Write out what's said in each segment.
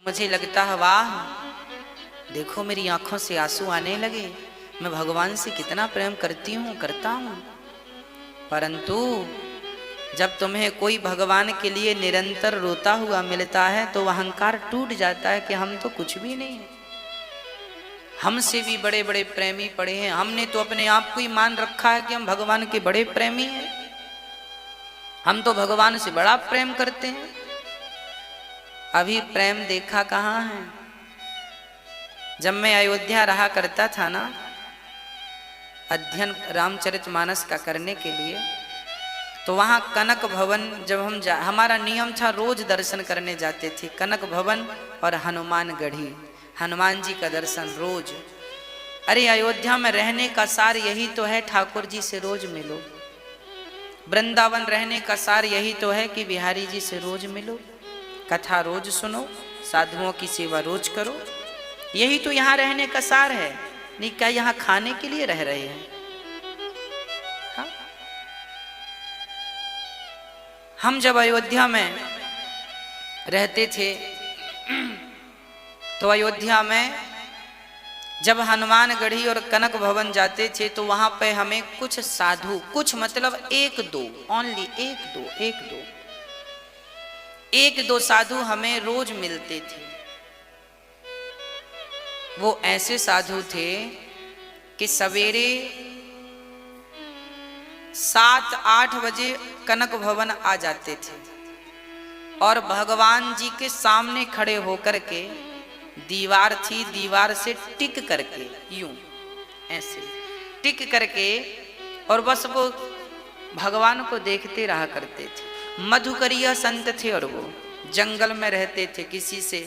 मुझे लगता है वाह, देखो मेरी आंखों से आंसू आने लगे, मैं भगवान से कितना प्रेम करती हूँ, करता हूँ। परंतु जब तुम्हें कोई भगवान के लिए निरंतर रोता हुआ मिलता है तो अहंकार टूट जाता है कि हम तो कुछ भी नहीं है, हमसे भी बड़े बड़े प्रेमी पड़े हैं। हमने तो अपने आप को ही मान रखा है कि हम भगवान के बड़े प्रेमी हैं, हम तो भगवान से बड़ा प्रेम करते हैं। अभी प्रेम देखा कहाँ है। जब मैं अयोध्या रहा करता था ना, अध्ययन रामचरितमानस का करने के लिए, तो वहाँ कनक भवन जब हमारा नियम था रोज दर्शन करने जाते थे। कनक भवन और हनुमान गढ़ी, हनुमान जी का दर्शन रोज। अरे अयोध्या में रहने का सार यही तो है, ठाकुर जी से रोज मिलो। वृंदावन रहने का सार यही तो है कि बिहारी जी से रोज मिलो, कथा रोज सुनो, साधुओं की सेवा रोज करो। यही तो यहाँ रहने का सार है। नहीं क्या यहाँ खाने के लिए रह रहे हैं? हाँ? हम जब अयोध्या में रहते थे तो अयोध्या में जब हनुमानगढ़ी और कनक भवन जाते थे तो वहां पे हमें कुछ साधु, कुछ मतलब एक दो, ओनली एक दो साधु हमें रोज मिलते थे। वो ऐसे साधु थे कि सवेरे 7-8 बजे कनक भवन आ जाते थे और भगवान जी के सामने खड़े होकर के, दीवार थी, दीवार से टिक करके, यूं ऐसे टिक करके, और बस वो भगवान को देखते रहा करते थे। मधुकरिया संत थे और वो जंगल में रहते थे, किसी से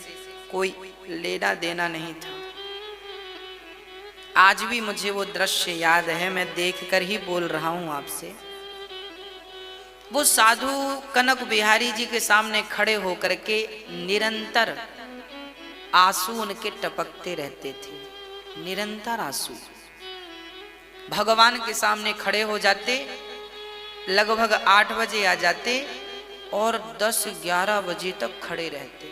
कोई लेना देना नहीं था। आज भी मुझे वो दृश्य याद है, मैं देखकर ही बोल रहा हूं आपसे। वो साधु कनक बिहारी जी के सामने खड़े होकर के निरंतर आंसू उनके टपकते रहते थे, निरंतर आंसू। भगवान के सामने खड़े हो जाते, लगभग 8 बजे आ जाते और 10-11 बजे तक खड़े रहते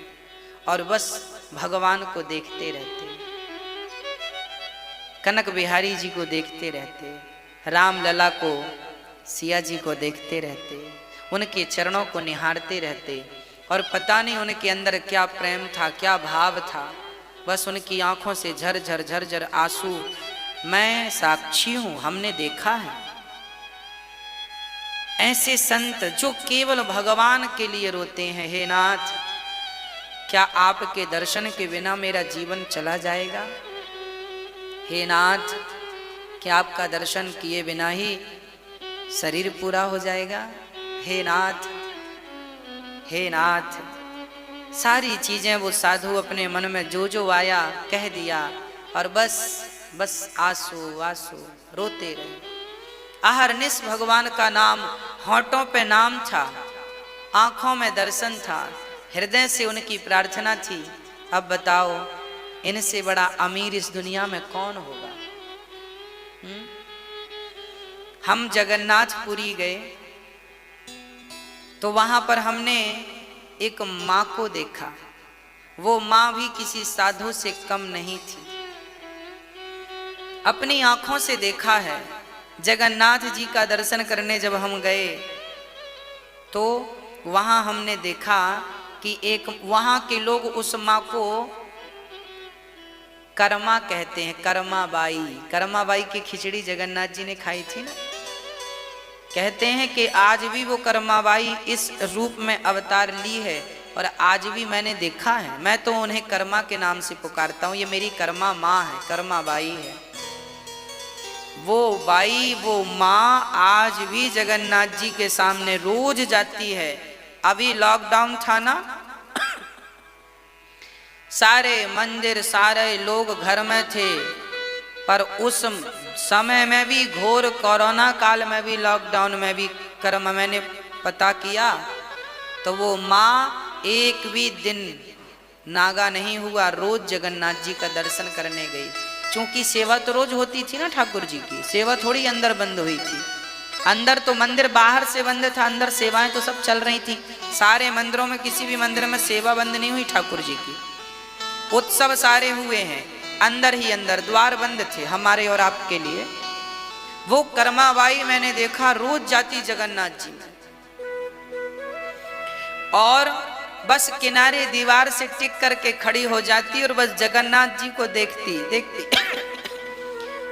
और बस भगवान को देखते रहते, कनक बिहारी जी को देखते रहते, राम लला को, सिया जी को देखते रहते, उनके चरणों को निहारते रहते। और पता नहीं उनके अंदर क्या प्रेम था, क्या भाव था, बस उनकी आंखों से झरझर झरझर आंसू। मैं साक्षी हूं, हमने देखा है ऐसे संत जो केवल भगवान के लिए रोते हैं। हे नाथ, क्या आपके दर्शन के बिना मेरा जीवन चला जाएगा? हे नाथ, क्या आपका दर्शन किए बिना ही शरीर पूरा हो जाएगा? हे नाथ, हे नाथ। सारी चीजें वो साधु अपने मन में जो जो आया कह दिया और बस आंसू आंसू रोते रहे। अहरनिश भगवान का नाम, होंठों पे नाम था, आंखों में दर्शन था, हृदय से उनकी प्रार्थना थी। अब बताओ, इनसे बड़ा अमीर इस दुनिया में कौन होगा? हम जगन्नाथपुरी गए तो वहां पर हमने एक माँ को देखा। वो माँ भी किसी साधु से कम नहीं थी, अपनी आंखों से देखा है। जगन्नाथ जी का दर्शन करने जब हम गए तो वहां हमने देखा कि एक वहां के लोग उस माँ को कर्मा कहते हैं, कर्मा बाई। कर्मा बाई की खिचड़ी जगन्नाथ जी ने खाई थी ना। कहते हैं कि आज भी वो कर्मा बाई इस रूप में अवतार ली है और आज भी मैंने देखा है। मैं तो उन्हें कर्मा के नाम से पुकारता हूँ, ये मेरी कर्मा माँ है, कर्मा बाई है। वो बाई, वो माँ आज भी जगन्नाथ जी के सामने रोज जाती है। अभी लॉकडाउन था ना, सारे मंदिर, सारे लोग घर में थे, पर उस समय में भी, घोर कोरोना काल में भी, लॉकडाउन में भी कर्म मैंने पता किया तो वो माँ एक भी दिन नागा नहीं हुआ, रोज जगन्नाथ जी का दर्शन करने गई। क्योंकि सेवा तो रोज होती थी ना ठाकुर जी की, सेवा थोड़ी अंदर बंद हुई थी। अंदर तो मंदिर बाहर से बंद था, अंदर सेवाएं तो सब चल रही थी। सारे मंदिरों में, किसी भी मंदिर में सेवा बंद नहीं हुई ठाकुर जी की। उत्सव सारे हुए हैं, अंदर ही अंदर द्वार बंद थे हमारे और आपके लिए। वो कर्माबाई मैंने देखा रोज जाती जगन्नाथ जी में, और बस किनारे दीवार से टिक करके खड़ी हो जाती और बस जगन्नाथ जी को देखती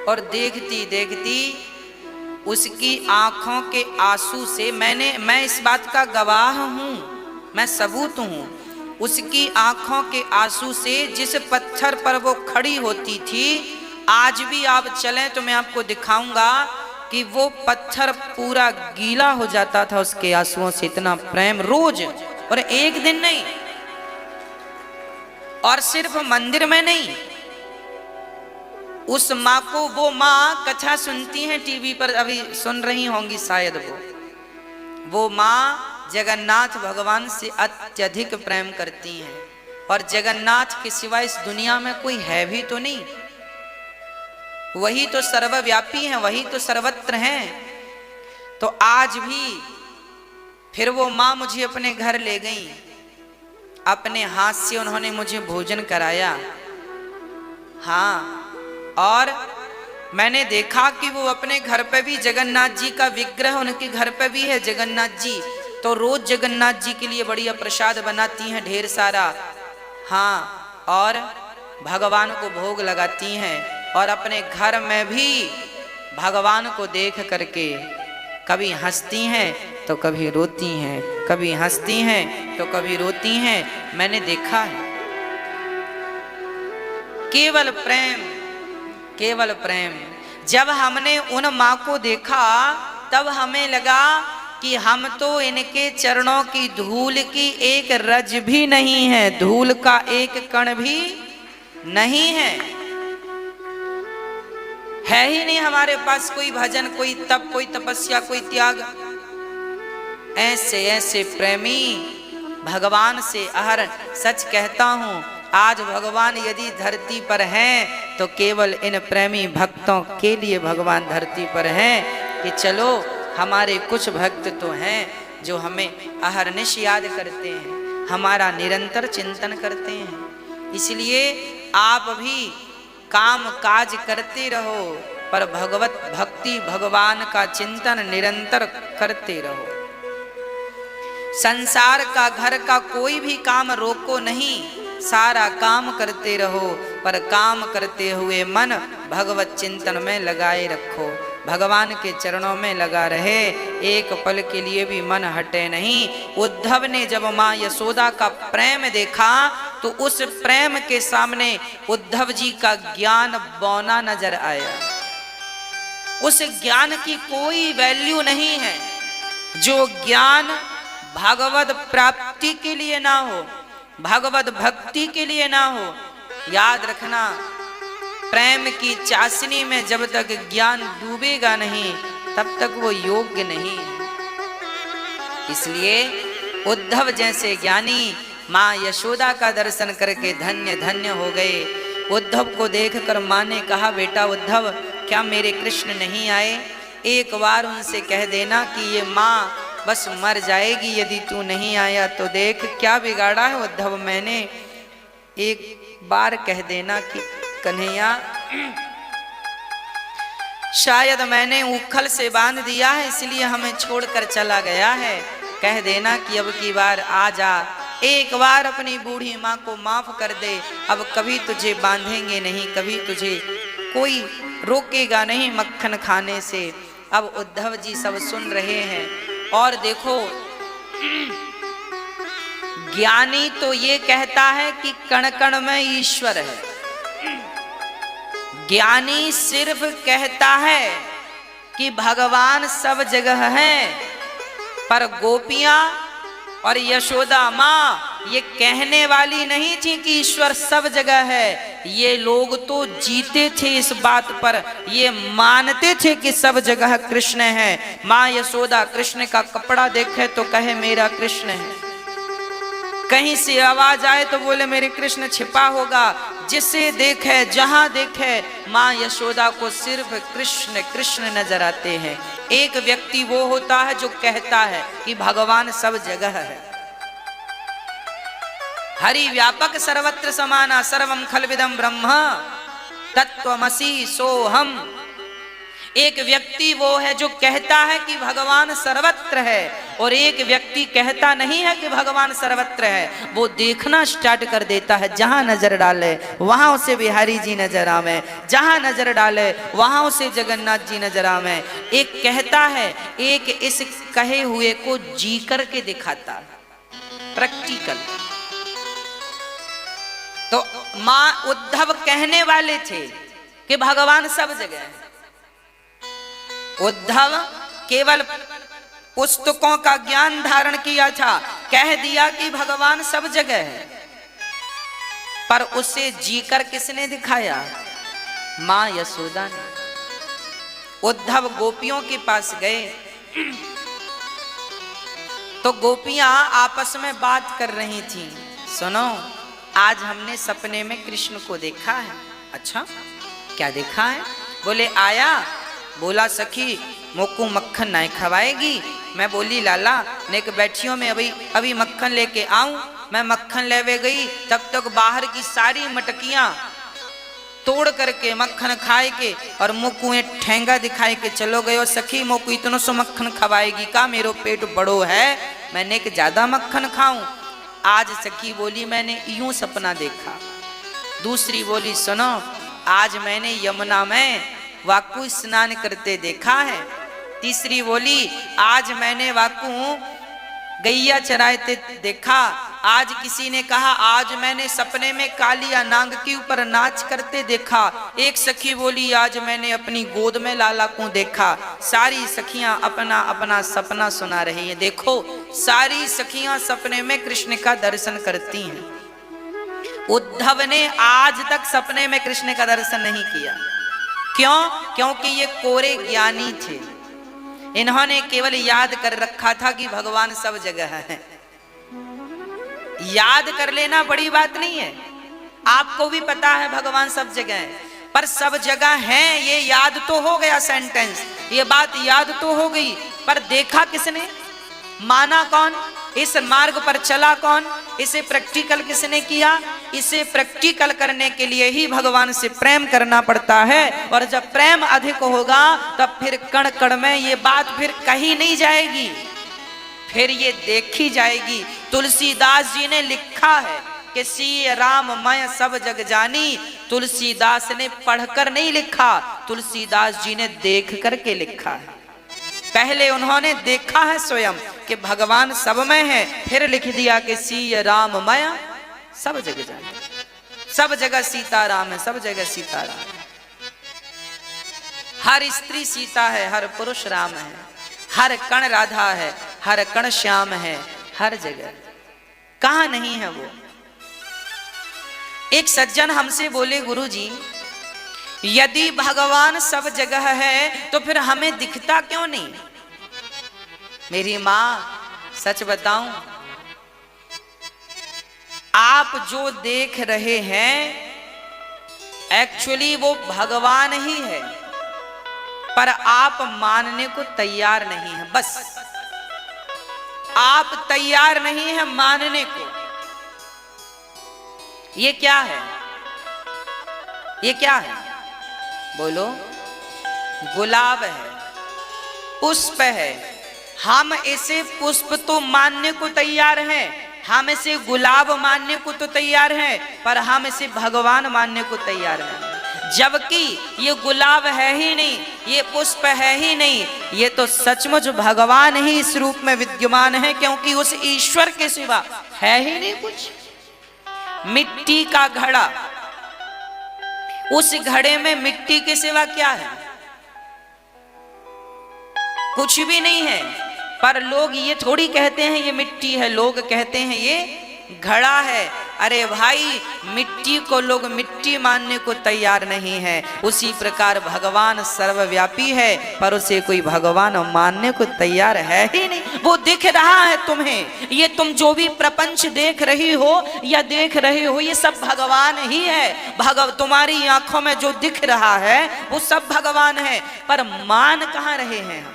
और देखती देखती उसकी आंखों के आंसू से मैं इस बात का गवाह हूं, मैं सबूत हूं, उसकी आंखों के आंसू से जिस पत्थर पर वो खड़ी होती थी, आज भी आप चलें तो मैं आपको दिखाऊंगा कि वो पत्थर पूरा गीला हो जाता था उसके आंसुओं से। इतना प्रेम रोज, और एक दिन नहीं, और सिर्फ मंदिर में नहीं। उस माँ को, वो माँ कथा सुनती हैं टीवी पर, अभी सुन रही होंगी शायद, वो माँ जगन्नाथ भगवान से अत्यधिक प्रेम करती हैं, और जगन्नाथ के सिवा इस दुनिया में कोई है भी तो नहीं, वही तो सर्वव्यापी हैं, वही तो सर्वत्र हैं। तो आज भी फिर वो माँ मुझे अपने घर ले गई, अपने हाथ से उन्होंने मुझे भोजन कराया। हाँ, और मैंने देखा कि वो अपने घर पे भी जगन्नाथ जी का विग्रह उनके घर पे भी है जगन्नाथ जी, तो रोज जगन्नाथ जी के लिए बढ़िया प्रसाद बनाती हैं ढेर सारा। हाँ, और भगवान को भोग लगाती हैं, और अपने घर में भी भगवान को देख करके कभी हंसती हैं तो कभी रोती हैं, कभी हंसती हैं तो कभी रोती हैं। मैंने देखा है। केवल प्रेम, केवल प्रेम। जब हमने उन माँ को देखा तब हमें लगा कि हम तो इनके चरणों की धूल की एक रज भी नहीं है, धूल का एक कण भी नहीं है ही नहीं हमारे पास कोई भजन, कोई तप, कोई तपस्या, कोई त्याग। ऐसे ऐसे प्रेमी भगवान से अहर। सच कहता हूं, आज भगवान यदि धरती पर हैं तो केवल इन प्रेमी भक्तों के लिए भगवान धरती पर हैं, कि चलो हमारे कुछ भक्त तो हैं जो हमें अहरनिश याद करते हैं, हमारा निरंतर चिंतन करते हैं। इसलिए आप भी काम काज करते रहो, पर भगवत भक्ति, भगवान का चिंतन निरंतर करते रहो। संसार का, घर का कोई भी काम रोको नहीं, सारा काम करते रहो, पर काम करते हुए मन भगवत चिंतन में लगाए रखो, भगवान के चरणों में लगा रहे, एक पल के लिए भी मन हटे नहीं। उद्धव ने जब माँ यशोदा का प्रेम देखा तो उस प्रेम के सामने उद्धव जी का ज्ञान बौना नजर आया। उस ज्ञान की कोई वैल्यू नहीं है जो ज्ञान भागवत प्राप्ति के लिए ना हो, भागवत भक्ति के लिए ना हो। याद रखना, प्रेम की चाशनी में जब तक ज्ञान डूबेगा नहीं तब तक वो योग्य नहीं है। इसलिए उद्धव जैसे ज्ञानी माँ यशोदा का दर्शन करके धन्य धन्य हो गए। उद्धव को देखकर माँ ने कहा, बेटा उद्धव, क्या मेरे कृष्ण नहीं आए? एक बार उनसे कह देना कि ये माँ बस मर जाएगी यदि तू नहीं आया तो। देख क्या बिगाड़ा है उद्धव मैंने, एक बार कह देना कि कन्हैया शायद मैंने उखल से बांध दिया है इसलिए हमें छोड़कर चला गया है। कह देना कि अब की बार आ जा, एक बार अपनी बूढ़ी माँ को माफ कर दे, अब कभी तुझे बांधेंगे नहीं, कभी तुझे कोई रोकेगा नहीं मक्खन खाने से। अब उद्धव जी सब सुन रहे हैं। और देखो, ज्ञानी तो ये कहता है कि कण कण में ईश्वर है, ज्ञानी सिर्फ कहता है कि भगवान सब जगह है, पर गोपियां और यशोदा माँ ये कहने वाली नहीं थी कि ईश्वर सब जगह है। ये लोग तो जीते थे इस बात पर, ये मानते थे कि सब जगह कृष्ण है। माँ यशोदा कृष्ण का कपड़ा देखे तो कहे मेरा कृष्ण है, कहीं से आवाज आए तो बोले मेरे कृष्ण छिपा होगा। जिसे देखे जहां देखे माँ यशोदा को सिर्फ कृष्ण कृष्ण नजर आते हैं। एक व्यक्ति वो होता है जो कहता है कि भगवान सब जगह है, हरि व्यापक सर्वत्र समाना सर्वम खलविदम ब्रह्म तत्वमसि सोहम। एक व्यक्ति वो है जो कहता है कि भगवान सर्वत्र है, और एक व्यक्ति कहता नहीं है कि भगवान सर्वत्र है। वो देखना स्टार्ट कर देता है, जहां नजर डाले वहां उसे बिहारी जी नजर आवे, जहां नजर डाले वहां उसे जगन्नाथ जी नजर आवे। एक कहता है, एक इस कहे हुए को जी करके दिखाता है, प्रैक्टिकल। तो मां उद्धव कहने वाले थे कि भगवान सब जगह है। उद्धव केवल पुस्तकों का ज्ञान धारण किया था, कह दिया कि भगवान सब जगह है, पर उसे जीकर किसने दिखाया? मां यशोदा ने। उद्धव गोपियों के पास गए तो गोपियां आपस में बात कर रही थीं। सुनो, आज हमने सपने में कृष्ण को देखा है। अच्छा, क्या देखा है? बोले आया। बोला सखी मोकू मक्खन नहीं खवाएगी? मैं बोली लाला नेक बैठियों में अभी मक्खन लेके आऊं। मैं मक्खन लेवे गई, तब तक बाहर की सारी मटकियां तोड़ करके मक्खन खाए के और मोकू ठेंगा दिखाए के चलो गयो। सखी मोकू इतनो सो मक्खन खवाएगी का? मेरो पेट बड़ो है, मैंने कि ज्यादा मक्खन खाऊं। आज सखी बोली मैंने यूं सपना देखा। दूसरी बोली सुनो, आज मैंने यमुना में वाकू स्नान करते देखा है। तीसरी बोली आज मैंने वाकू गैया चराते देखा। आज किसी ने कहा आज मैंने सपने में कालिया नांग के ऊपर नाच करते देखा। एक सखी बोली आज मैंने अपनी गोद में लाला को देखा। सारी सखियां अपना अपना सपना सुना रही हैं। देखो, सारी सखियां सपने में कृष्ण का दर्शन करती हैं। उद्धव ने आज तक सपने में कृष्ण का दर्शन नहीं किया। क्यों? क्योंकि ये कोरे ज्ञानी थे। इन्होंने केवल याद कर रखा था कि भगवान सब जगह है। याद कर लेना बड़ी बात नहीं है, आपको भी पता है भगवान सब जगह है, पर सब जगह है ये याद तो हो गया सेंटेंस, ये बात याद तो हो गई, पर देखा किसने? माना कौन? इस मार्ग पर चला कौन? इसे प्रैक्टिकल किसने किया? इसे प्रैक्टिकल करने के लिए ही भगवान से प्रेम करना पड़ता है। और जब प्रेम अधिक होगा तब फिर कण कण में ये बात फिर कही नहीं जाएगी, फिर ये देखी जाएगी। तुलसीदास जी ने लिखा है कि सिय राम मैं सब जग जानी। तुलसीदास ने पढ़कर नहीं लिखा, तुलसीदास जी ने देख करके लिखा है। पहले उन्होंने देखा है स्वयं कि भगवान सब में है, फिर लिख दिया कि सिय राम माया सब जगह जाने। सब जगह सीताराम है, सब जगह सीताराम है। हर स्त्री सीता है, हर पुरुष राम है, हर कण राधा है, हर कण श्याम है, हर जगह। कहां नहीं है वो? एक सज्जन हमसे बोले गुरुजी यदि भगवान सब जगह है तो फिर हमें दिखता क्यों नहीं? मेरी मां सच बताऊं, आप जो देख रहे हैं एक्चुअली वो भगवान ही है, पर आप मानने को तैयार नहीं है। बस आप तैयार नहीं है मानने को। ये क्या है? ये क्या है? बोलो। गुलाब है, पुष्प है। हम इसे पुष्प तो मानने को तैयार हैं, हम इसे गुलाब मानने को तो तैयार हैं, पर हम इसे भगवान मानने को तैयार हैं। जबकि ये गुलाब है ही नहीं, ये पुष्प है ही नहीं, ये तो सचमुच भगवान ही इस रूप में विद्यमान है, क्योंकि उस ईश्वर के सिवा है ही नहीं कुछ। मिट्टी का घड़ा, उस घड़े में मिट्टी के सिवा क्या है? कुछ भी नहीं है। पर लोग ये थोड़ी कहते हैं ये मिट्टी है, लोग कहते हैं ये घड़ा है। अरे भाई, मिट्टी को लोग मिट्टी मानने को तैयार नहीं है, उसी प्रकार भगवान सर्वव्यापी है, पर उसे कोई भगवान मानने को तैयार है ही नहीं। वो दिख रहा है तुम्हें, ये तुम जो भी प्रपंच देख रही हो या देख रहे हो, ये सब भगवान ही है। तुम्हारी आंखों में जो दिख रहा है वो सब भगवान है, पर मान कहाँ रहे हैं हम?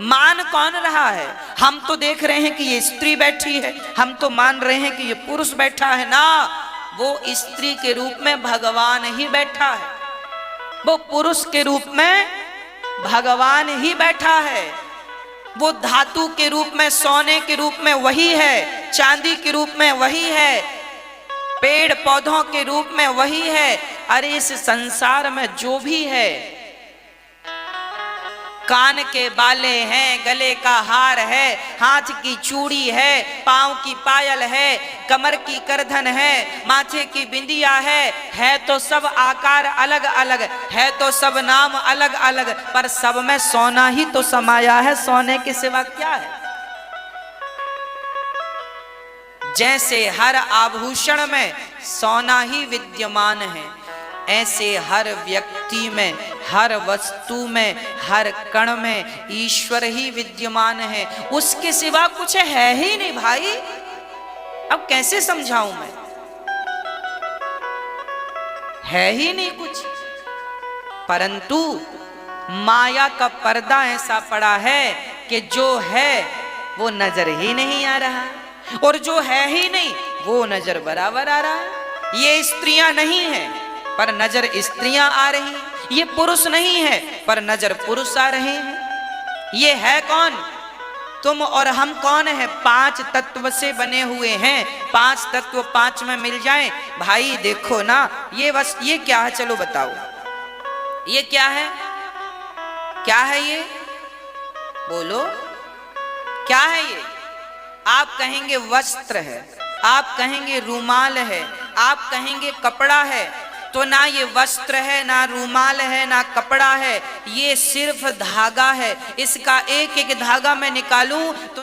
मान कौन रहा है? हम तो देख रहे हैं कि ये स्त्री बैठी है, हम तो मान रहे हैं कि ये पुरुष बैठा है ना, वो स्त्री के रूप में भगवान ही बैठा है, वो पुरुष के रूप में भगवान ही बैठा है, वो धातु के रूप में, सोने के रूप में वही है, चांदी के रूप में वही है, पेड़ पौधों के रूप में वही है। अरे इस संसार में जो भी है, कान के बाले हैं, गले का हार है, हाथ की चूड़ी है, पांव की पायल है, कमर की करधन है, माथे की बिंदिया है तो सब आकार अलग अलग है, तो सब नाम अलग अलग, पर सब में सोना ही तो समाया है, सोने के सिवा क्या है? जैसे हर आभूषण में सोना ही विद्यमान है, ऐसे हर व्यक्ति में, हर वस्तु में, हर कण में ईश्वर ही विद्यमान है, उसके सिवा कुछ है ही नहीं भाई। अब कैसे समझाऊं मैं? है ही नहीं कुछ। परंतु माया का पर्दा ऐसा पड़ा है कि जो है वो नजर ही नहीं आ रहा, और जो है ही नहीं वो नजर बराबर आ रहा है। ये स्त्रियां नहीं हैं पर नजर स्त्रियां आ रही हैं, ये पुरुष नहीं है पर नजर पुरुष आ रहे हैं। ये है कौन? तुम और हम कौन है? 5 तत्व से बने हुए हैं, 5 तत्व 5 में मिल जाएं। भाई देखो ना, ये क्या है? चलो बताओ, ये क्या है? क्या है ये? बोलो, क्या है ये? आप कहेंगे वस्त्र है, आप कहेंगे रूमाल है, आप कहेंगे कपड़ा है, तो ना ये वस्त्र है, ना रूमाल है, ना कपड़ा है, ये सिर्फ धागा है। इसका एक एक धागा मैं निकालूं तो